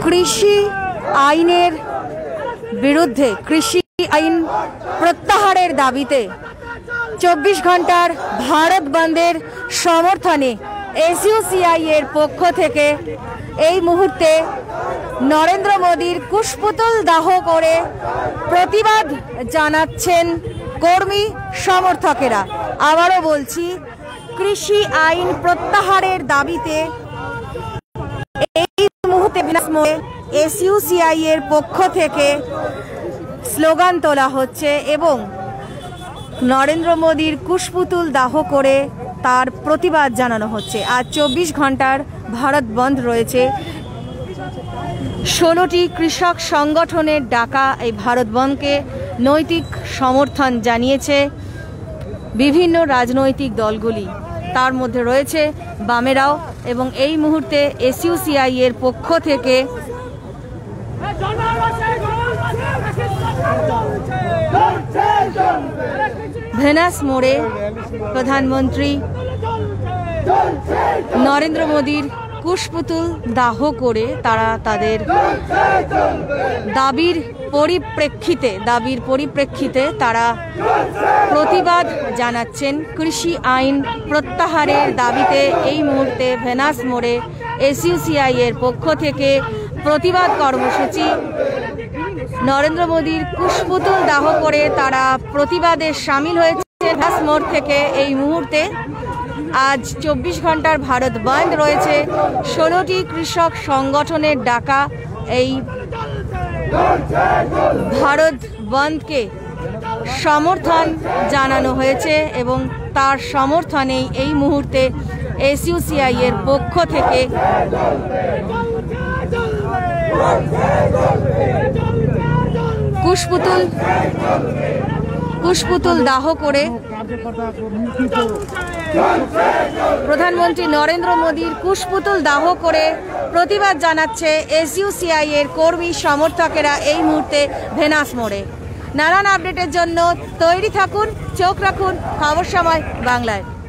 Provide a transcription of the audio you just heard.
কৃষি আইনের বিরুদ্ধে, কৃষি আইন প্রত্যাহারের দাবিতে 24 ঘন্টার ভারত বন্ধের সমর্থনে এসইউসিআই এর পক্ষ থেকে এই মুহূর্তে নরেন্দ্র মোদীর কুশপুতুল দাহ করে প্রতিবাদ জানাচ্ছেন কর্মী সমর্থকেরা। আবারও বলছি, কৃষি আইন প্রত্যাহারের দাবিতে এই মুহূর্তে এসইউসিআই এর পক্ষ থেকে স্লোগান তোলা হচ্ছে এবং নরেন্দ্র মোদীর কুশপুতুল দাহ করে তার প্রতিবাদ জানানো হচ্ছে। আজ 24 ঘন্টার ভারত বন্ধ রয়েছে। 16টি কৃষক সংগঠনের ডাকা এই ভারত বন্ধকে নৈতিক সমর্থন জানিয়েছে বিভিন্ন রাজনৈতিক দলগুলি, তার মধ্যে রয়েছে বামেরাও। এবং এই মুহূর্তে এসইউসিআই এর পক্ষ থেকে ভেনাস মোড়ে প্রধানমন্ত্রী নরেন্দ্র মোদীর কুশপুতুল দাহ করে তারা তাদের দাবির পরিপ্রেক্ষিতে তারা প্রতিবাদ জানাচ্ছেন। কৃষি আইন প্রত্যাহারের দাবিতে এই মুহূর্তে ভেনাস মোড়ে এসইউসিআই এর পক্ষ থেকে প্রতিবাদ কর্মসূচি। নরেন্দ্র মোদীর কুশপুতুল দাহ করে তারা প্রতিবাদে সামিল হয়েছে ভেনাস মোড় থেকে। এই মুহূর্তে আজ 24 ঘন্টার ভারত বন্ধ রয়েছে। 16টি কৃষক সংগঠনের ডাকা এই ভারত বন্ধকে সমর্থন জানানো হয়েছে এবং তার সমর্থনেই এই মুহূর্তে এসইউসিআই এর পক্ষ থেকে কুশপুতুল দাহ করে প্রধানমন্ত্রী নরেন্দ্র মোদীর কুশপুতুল দাহ করে প্রতিবাদ জানাচ্ছে এসইউসিআই এর কর্মী সমর্থকেরা এই মুহূর্তে ভেনাস মোড়ে। নানান আপডেটের জন্য তৈরি থাকুন, চোখ রাখুন খবর সময় বাংলায়।